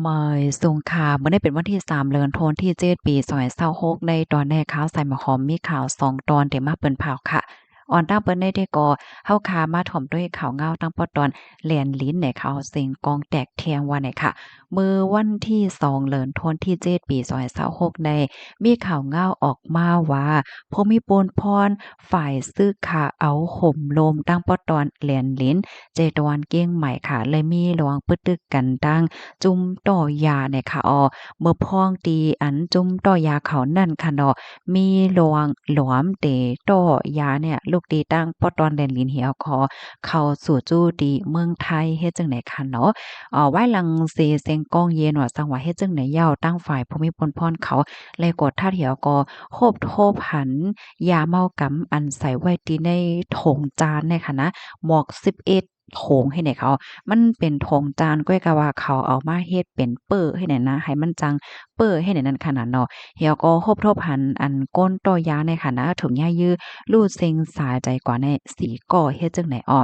เมื่อสงขลาเมื่อได้เป็นวันที่3เดือนธันวาคมที่7ปี2026ในตอนแรกข่าวใส่หมอหอมมีข่าว2ตอนที่มาเปิ้นเผาค่ะออนตั้งเปิ้นได้ก็เฮาคามาถ่อมด้วยข่าวเงาตั้งปอตอนแหลนลิ้นในข่าวเสียงกองแตกเทียงว่าไหนค่ะมื้อวันที่2เดือนธันวาคมที่7ปี2026ในมีข่าวเงาออกมาว่าภูมิพลพรฝ่ายซื้อข่าเอาห่มโลมตั้งปอตอนแหลนลิ้นเจตวันเก้งใหม่ค่ะเลยมีระวังปึตึกกันตั้ง จุ่มต่อยาเนี่ยค่ะเมื่อพ้องตีอันจุ่มต่อยาเขานั่นค่ะเนาะมีหลวงหลวมเตต่อยาเนี่ยลูกตีตั้งปอตอนแดนลินเหี่ยวขอเข้าสู่จู้ดีเมืองไทยเฮ็ดจังได๋ค่ะเนาะไว้หลังเซเซ็งกองเย็นว่าจังว่าเฮ็ดจังได๋ยาวตั้งฝ่ายภูมิพลพรเขาเลยกดท่าเหี่ยวก็โฮบโทบหันยาเมากำอันใส่ไว้ติในโถงจานเนี่ยค่ะนะหมอก11โถงให้เนี่ยเขา มันเป็นโถงจานก้อยกะว่าเขาเอามาเฮ็ดเป็นเป้อให้เนี่ยนะให้มันจังเป้อให้เนี่ยนั่นขนาดเนาะเฮียก็ฮบทบหันอันก้นต่อยาในค่ะนะถุงยายื้อลู่เซ็งสาใจกว่าในสีก่อเฮ็ดจังไหนอ้อ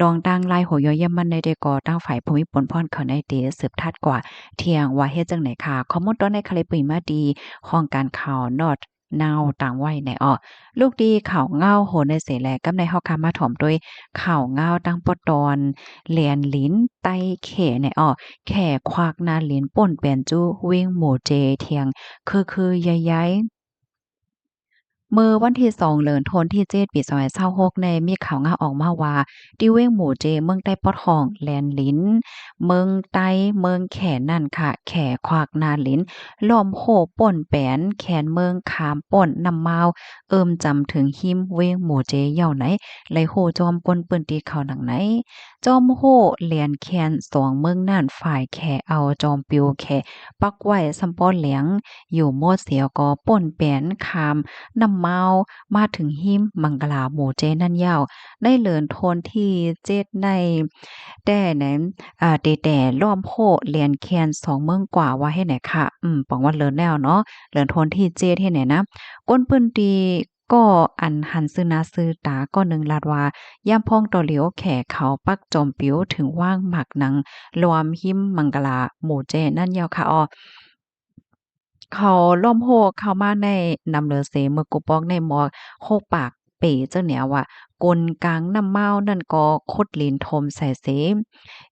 ดองดังลายหัวยอยามมันในได้ก่อตั้งฝ่ายภูมิพลพรเขาในเตสืบทัดกว่าเที่ยงว่าเฮ็ดจังไหนค่ะข้อมูลตอนในคาลิปมาดีของการข่าวนอดนาวต่างไว้ในอ้อลูกดีข่าวเงาโหในเสแลกำในเฮาคามาถ่อมด้วยข่าวเงาตั้งปอตอน เหรียญลิ้นไต้เขเนี่ยแข่ควักนาเหรียญป่นเปลี่ยนจู้วิ่งหมู่เจเทียงคือย้ายๆ เมื่อวันที่2เดือนธันวาคมที่7ปี2026ในมีข่าวงาออกมาว่าที่เว้งหมู่เจเมืองใต้ปอดห้องแลนลิ้นเมืองใต้เมืองแขนนั่นค่ะแขขวากนาลิ้นล้อมโหป่นแปนแขนเมืองขามป่นน้ำมาวจำถึงหิมเว้งหมู่เจเหย่าไหนไหลโหจอมก้นปืนตีเขาหนังไหนจอมโหเหรียญแคนสองเมืองนั่นฝ่ายแขเอาจอมปิวแขปักไว้ซำป้อเหลียงอยู่โมดเสียวก็ป่นแปนขาม นำเมามาถึงหิมมังกลาหมู่เจนั่นยาวได้เลินโทนที่เจ็ดในแต่นั้นเตแต่ล้อมโพเรียนแคน2เมืองกว่าว่าให้ไหนค่ะปองว่าเลินแล้วเนาะเลินโทนที่เจ็ดเฮ็ดไหนนะก้นปื้นตีก็อันหันซื้อหน้าซื้อตาก็หนึ่งลาดว่าย่ำพ้องต่อเหลียวแขเขาปักจอมปิ๋วถึงว่างหมักหนังรวมหิมมังกลาหมู่เจนั่นยาวค่ะเขาล่มโฮกเข้ามาในนำเลือเสเมื่อกุปอกในหมอกโฮกปากเป๋เจ้าเหนียวอะกลกลางน้ำเมานั่นก็คดลิ้นทมใส่เส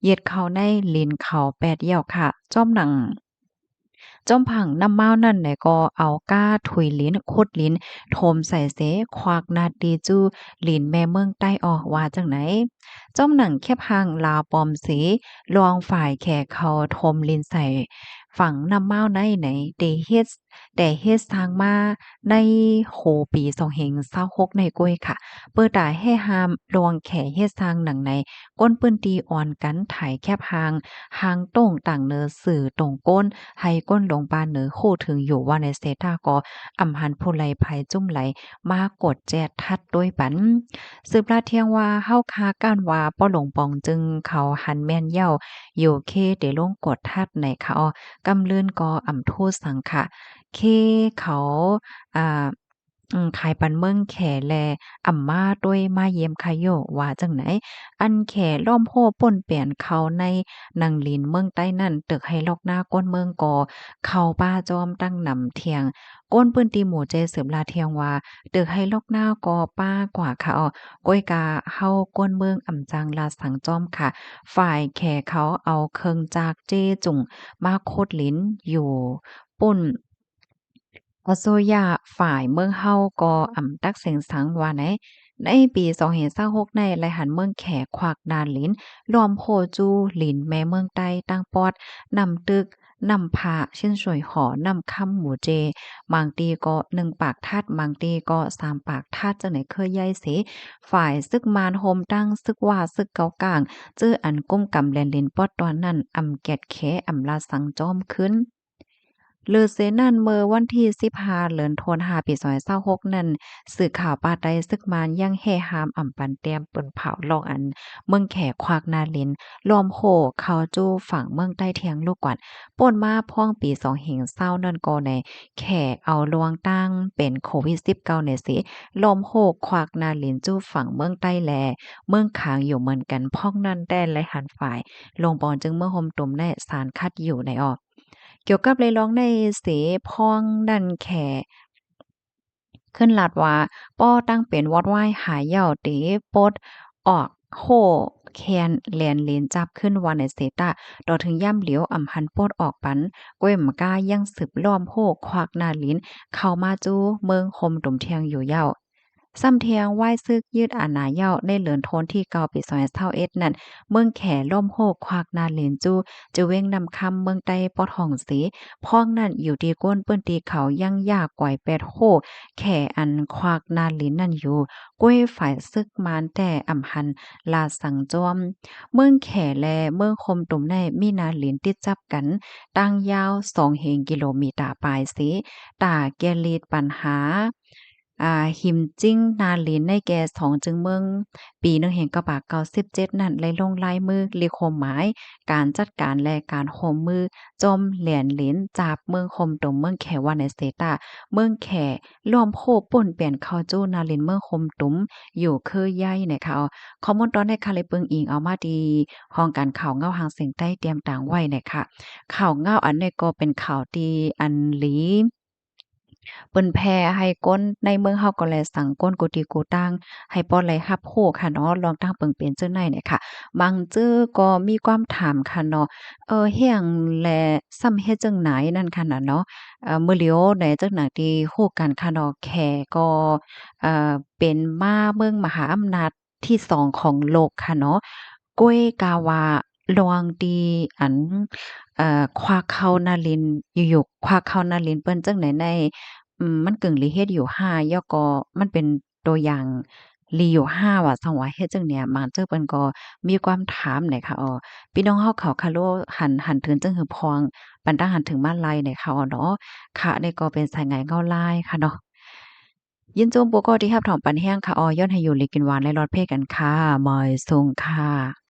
เหยียดเข้าในลิ้นเขาแปดเหยี่ยวค่ะจ้อมหนัง จอมผังน้ำเมานั่นแหละก็เอาก้าถุยลิ้นขุดลิ้นโทมใส่เสควักนาดีจูลิ้นแม่เมืองใต้ออกว่าจังไหนจ้อมหนังแคบหางลาวปอมสีลวงฝ่ายแขกเขาทมลิ้นใส่ฝังน้ำเมาในไหนแต่เฮ็ดทางมาในโหปี2026ในก้วยค่ะเปิดตาให้หามลวงแขเฮ็ดทางหนังในก้นปื้นตีอ่อนกันไถแคบหางโต้งต่างเนอสื่อตรงก้น ให้ก้นหลงปานเหนือคู่ถึงอยู่ว่าในเซตาก็อำหันผู้ไหลภัยจุ้มไหลมากดแจดทัดด้วยปันสืบลาเที่ยงว่าเฮาคาก้านว่าป้อหลงปองจึงเขาหันแม่นเย้าอยู่เคเดลงกดทัดในเขากำลื่นก็อำทูตสังค่ะเคเขาอ่าขายปันเมืองแขแลอ่ำมาด้วยมาเยี่ยมคายโยว่าจังไหนอันแขล้อมโพป่นเปลี่ยนเขาใน นางลินเมืองใต้นั่นตึกให้ลอกหน้าก้นเมืองกอเข้าป้าจอมตั้งนำเทียงก้นปืนตีหมู่เจสืบลาเทียงว่าตึกให้ลอกหน้ากอป้ากว่าค่ะก้อยกาเฮาก้นเมืองอ่ำจางลาสังจอมค่ะฝ่ายแขเขาเอาเคิงจากเจ้จุงมาโคดลิ้นอยู่ปุ่นออโซยาฝ่ายเมืองเฮาก็อ่ำตักเสียงสังว่าไหนในปี2026ในไหลหันเมืองแขขวากดานลิ้น รวมโพจูหลินแม่เมืองใต้ตั้งปอดนำตึกนำผาเช่นสวยหอนำคำหมูเจบางตีก็1ปากทัดบางตีก็3ปากทัดจังไหนเคยย้ายเสฝ่ายซึกมารโฮมตั้งซึกว่าซึกเกากลางจื้ออันก้มกำแลนลินปอดตอนนั้นอำแกดแขอำลาสังจอมขึ้น หรือเสนั่นเมื่อวันที่15เดือนธันวาคมปี2026นั้นสื่อข่าวปาใต้ซึกมานยังแห่หามอำปันแต้มเปิ้นเผาลอกอันเมืองแขขวากนาลินล้อมโหเขาจู้ฝั่งเมืองใต้เทียงลูกกวาดป่นมาพ่องปี2020นั่นก็ในแขเอาลวงตั้งเป็นโควิด19เนี่ยสิล้อมโหขวากนาลินจู้ฝั่งเมืองใต้แลเมืองขางอยู่เหมือนกันพ่องนั่นแต่และหันฝ่ายลงปอนจึงเมื่อห่มตุ่มในสารคัดอยู่ในออก เกี่ยวกับเลยร้องในเสพองดันแขขึ้นลาดว่าป้อตั้งเป็นวอดว้ายหายเหย่าเตปดออกโหแคนแลนเลนจับขึ้นวันในเสตาดอถึงย่ำเหลียวอำหันโปดออกปันก้วยมก้ายังสืบล้อมโหควักหน้าลิ้นเข้ามาจู้เมืองคมตุ่มเทียงอยู่เหย้าซ้ำเทียงไหว้ซึกยืดอาณาเหย้าในเหลือนโทนที่เก่าปี2021นั่นเมืองแขล่มโหกควักนาเลนจูจะเว้งนำคำเมืองใต้ปอดห้องสีพ้องนั่นอยู่ดีก้นเปิ้นตีเขายังยากก่อยแปดโหแข่อันควักนาลินนั่นอยู่ก้วยฝ่ายซึกมานแต่อำหันลาสังจอมเมืองแขแลเมืองคมตุ่มในมีนาลินติดจับกันตั้งยาว2เฮงกิโลเมตรปลายสิตาแกลีดปัญหาหิมจิ้งนาลินในแก่สองจึงเมืองปีหนึ่งแห่งกะบาก97นั่นเลยลงลายมือลีโคมหมายการจัดการและการโฮมมือจมเหรียญเหรียญจาบเมืองคมตรงเมืองแขวาในเซตาเมืองแขล้อมโพป่นเปลี่ยนเข้าจู้นาลินเมืองคมตุ้มอยู่คือใหญ่นะคะข้อมูลตอนในคาเลยเปิงอิงเอามาดีห้องการข่าวเงาหางเสียงใต้เตรียมต่างไว้นะคะข่าวเงาอันนี้ก็เป็นข่าวดีอันหลีเปิ้นแผ่ให้ก้นในเมืองเฮาก็แลสังก้นกูตีกูตั้งให้ปอไหลรับโฮค่ะเนาะลองตั้งเปิงเป็นจังได๋เนี่ยค่ะบางจื้อก็มีความถามค่ะเนาะเฮียงแลซ้ำเฮ็ดจังไหนนั่นค่ะน่ะเนาะมื้อเหลียวใดจักหนังที่ฮู้กันค่ะเนาะแขก็เป็นม้าเมืองมหาอำนาจที่2ของโลกค่ะเนาะก้วยกาวาลวงตีอันควักเข้านาลินอยู่ๆควักเข้านาลินเปิ้นจังไหนใน มันกึ่งลีเฮ็ดอยู่5ย่อก็มันเป็นตัวอย่างลีอยู่5ว่าซั้งว่าเฮ็ดจั่งเนี่ยบางเจ้อเปิ้นก็มีความถามน่ะค่ะพี่น้องเฮาเขาคะโลหันถึงจังหือพองปันตั้งหันถึงมาลัยน่ะค่ะเนาะค่ะนี่ก็เป็นสายไหงเงาลายค่ะเนาะยินจมปกอที่รับถอมปันแห้งค่ะย้อนให้อยู่ลีกินหวานและรอดเพกันค่ะมอยซุงค่ะ